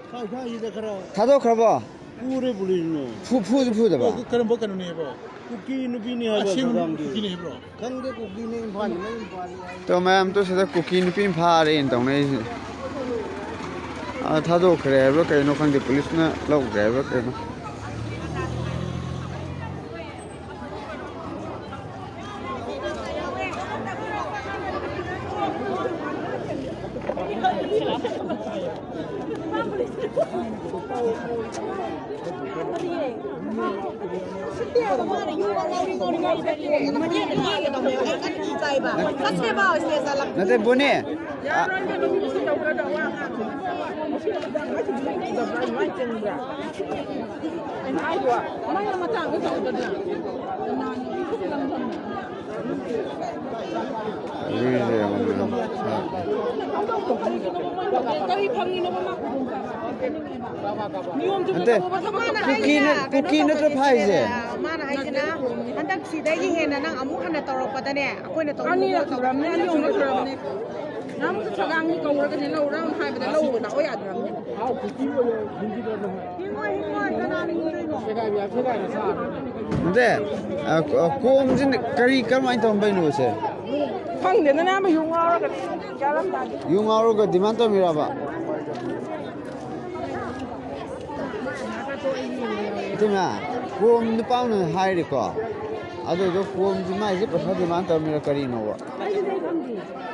타도크라봐. पूरे बुलिनो 푸푸푸다 봐. करण बो करण ने बो कुकी नुकी ने हबो कुकी ने ब्रो कंगे कुकी ने भान नहीं भान 또 ma'am 또 세다 쿠키 핀 파레 인동네. 아 타도크래. 뭐 그래노 칸데 폴리스나 로그래. 뭐 그래노. nanti bune kuki na to phai je mana hai na handak sidai he na nang amu hana torok padane akoi na torok ani toram ne ani ong toram ne nam su chagang ni ko ra ne lo ra hai ba lo na o ya toram ne हां cookie वो हिंदी कर दो himoi kana ni ni no सेगा बिया सेगा ने सा 근데 꼼진 करी कमाई तो बैनु से phang de na ma yung ra ga ja lam da 융아로 그 디만도 미라바 그러면 꼼 누빠는 하이리고 아도 저 꼼지 마이지 버서 디만도 미라 करी नो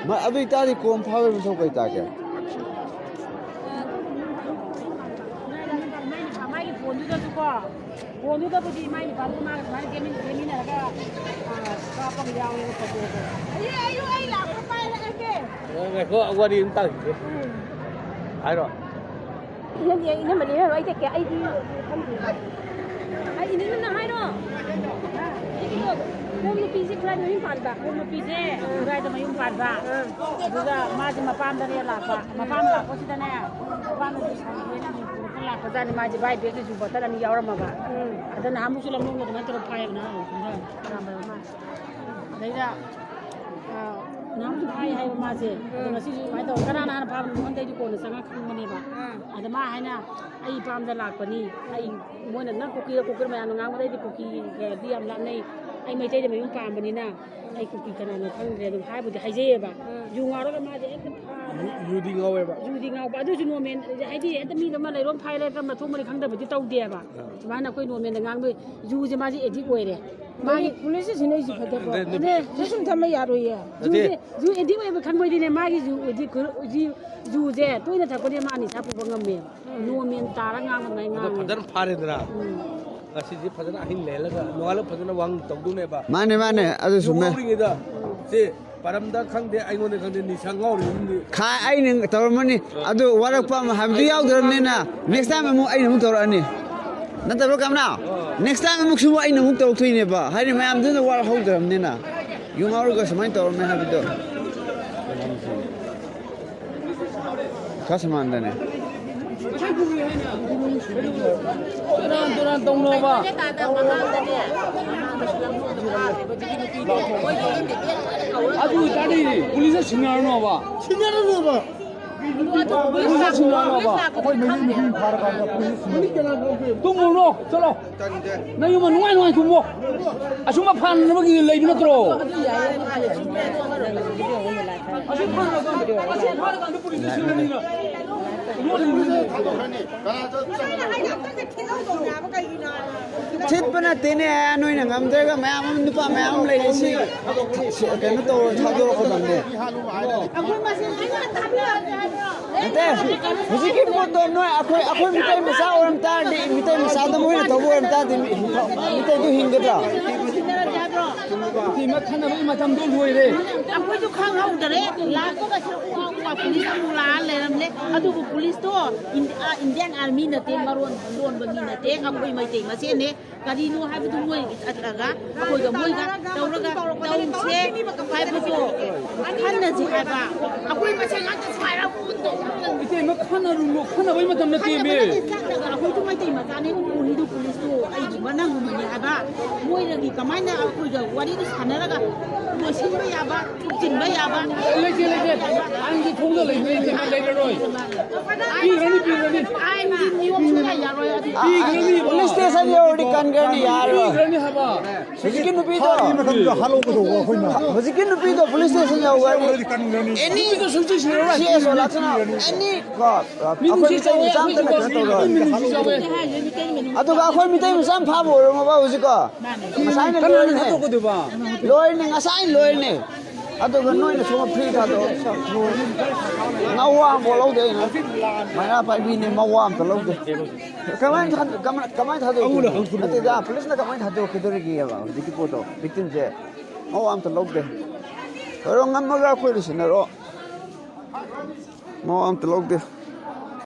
마 अभी तारी 꼼 파वर में सब कोई ताके फोनदुदा बुदी माइ बाबु मा माइ गेमिन हगा कापम यावे को फोटो आयु आई लाख पाइ लगे देखो अगवारी इन तक आई रो इन मने रो आई के आई दी ai ini na hai ro ko mu pi se krai mayum pan ba ko mu pi se krai da mayum pan ba duga ma ji ma pam da ne la pa ma pam la ko si da ne pa no ji san ne ni ko la ko da ni ma ji bai be su ba ta da ni yaw ra ma ba ada na mu su lam no da ta pa ya na ra ma ma dai da nam ju pai hai ma se na si mai to kana na pa mon dai ji ko na sanga khang ma ne ba ada ma hai na ai pam da la ko ni ai mo na na ko ki ma na ngang ma dai di ko ki ga di am la nei ai mai dai da mai yum pam ba ni na ai ko ki kana na khang re dum hai bu hai je ba yu nga ro ga ma je yu di ngawe ba adu ju no men ai di ta mi da ma lai rom phai le ta ma thu ma ni khang da ba di tau de ba ma na koi no men da ngang bu yu je ma ji e di ko re ma police sin nei ji pha da ba ne je sum tha ma ya ro ye yu e di ba khang bai di ne ma gi yu di yu je toi na tha ko ne ma ni sa pu ba ngam me no men ta ra ngang ma ngang फदर फारे दरा asi ji फदर ahin le la noala फदर wang tongdu ne ba माने माने अदु सुमे दा से परमदा खंगदे आइगोने खंगदे नि सांगाव नि खा आई नं तोरमनि अदु वरकपा हाबदु यावदरनेना नेक्स्ट टाइम मु आई नं तोरani नतबो कामना नेक्स्ट टाइम मु सुबो आई नं तोरथुइने बा हानि मयाम दुन वर हौदरमनेना युमारो ग समाय तोरमे हाबिदो खासमानदने दुरान तोंनो बा 아주 다리 पुलिस 신나노 봐 신나노 봐 पुलिस 신나노 봐 कोई नहीं नहीं फार का पुलिस केना तुम बोलो चलो नहीं मन नुआई नुआई तुम असुमा फान नबगी लेदि नत्रो असु फान का पुलिस 신나니 छिटपना तेने नोइन ngамद्रेगा मयाम नुपा मयाम लेसि केनो तो थादो खदमने अखोय मासे अते हुजिकि पोतो नोय अखोय मिtai मसा ओरम ता मिtai मसा द मोय तबो ओरम ता मिtai दु हिंगद्रा कि मखना बई मतम दो लोइरे अखोय जो खांग हौदरे लाको का पुलिस मुला लेरमले अदु पुलिस तो इंडियन आर्मी नते मरोन लोन बगी नते अखोय मैते मसे ने करिनो हाबिदु मोय अतरागा अखोय ग मोय गा तौरगा तौसे हाबिदु खानना जी हाबा अखोय मसे गात सारा पुतो इते मखना रुलो खना बई मतम नते बे अखोय तो मैते मजाने उनिदु पुलिस तो आई मनंग मने हाबा मोय रगी कमाइना अखोय ग वारी दु सानरागा मोसिनबा याबा चिनबा याबा लेजे लेजे आंगी ꯐꯣꯡꯗ ꯂꯩꯕꯅꯤ ꯂꯩꯔꯔꯣꯏ ꯄꯤꯈ꯭ꯔꯅꯤ ꯄꯤꯈ꯭ꯔꯅꯤ ꯄꯨꯂꯤꯁ ꯁ꯭ꯇꯦꯁꯟ ꯌꯧꯔꯗꯤ ꯀꯟꯈ꯭ꯔꯅꯤ ꯌꯥꯔꯣꯏ ꯄꯤꯈ꯭ꯔꯅꯤ ꯍꯥꯏꯕ ꯍꯧꯖꯤꯛꯀꯤ ꯅꯨꯄꯤꯗꯣ ꯍꯧꯖꯤꯛꯀꯤ ꯅꯨꯄꯤꯗꯣ ꯄꯨꯂꯤꯁ ꯁ꯭ꯇꯦꯁꯟ ꯌꯧꯔꯗꯤ ꯑꯦꯅꯤ ꯁꯤꯑꯦꯁ ꯑꯣ ꯂꯥꯛꯁꯅ ꯑꯦꯅꯤ ꯀꯣ ꯑꯩꯈꯣꯏ ꯃꯤꯇꯩ ꯃꯆꯥ ꯑꯝꯇꯅ ꯀꯩꯅꯣ ꯇꯧꯔꯣꯏ ꯑꯗꯨꯒ ꯑꯩꯈꯣꯏ ꯃꯤꯇꯩ ꯃꯆꯥ ꯐꯥꯕ ꯑꯣꯏꯔꯝꯃꯕ ꯍꯧꯖꯤꯛꯀꯣ ꯉꯁꯥꯏꯅ ꯂꯣꯏꯔꯅꯤ ꯂꯣꯏꯔꯅꯤ ꯉꯁꯥꯏ ꯂꯣꯏꯔꯅꯤ ꯑꯗꯨꯒ ꯅꯣꯏꯅ ꯁꯨꯝ ꯐ꯭ꯔꯤ ꯊꯥꯗꯣꯛꯑꯣ ꯉꯧꯋꯥ ꯑꯃꯐꯥꯎ ꯂꯧꯗꯦ ꯑꯩꯅ ꯃꯩꯔꯥ ꯄꯥꯏꯕꯤꯅꯤ ꯃꯧꯋꯥ ꯑꯝꯇ ꯂꯧꯗꯦ ꯀꯃꯥꯏꯅ ꯊꯥꯗꯣꯛꯀꯦ ꯅꯠꯇꯦꯗ ꯄꯨꯂꯤꯁꯅ ꯀꯃꯥꯏꯅ ꯊꯥꯗꯣꯛꯀꯗꯧꯔꯤꯒꯦꯕ ꯍꯧꯖꯤꯛꯀꯤ ꯄꯣꯠꯇꯣ ꯚꯤꯛꯇꯤꯝꯁꯦ ꯃꯧꯋꯥ ꯑꯝꯇ ꯂꯧꯗꯦ ꯍꯣꯏꯔꯣ ꯉꯝꯃꯒ ꯑꯩꯈꯣꯏꯗ ꯁꯤꯟꯅꯔꯣ ꯃꯧꯋꯥ ꯑꯝꯇ ꯂꯧꯗꯦ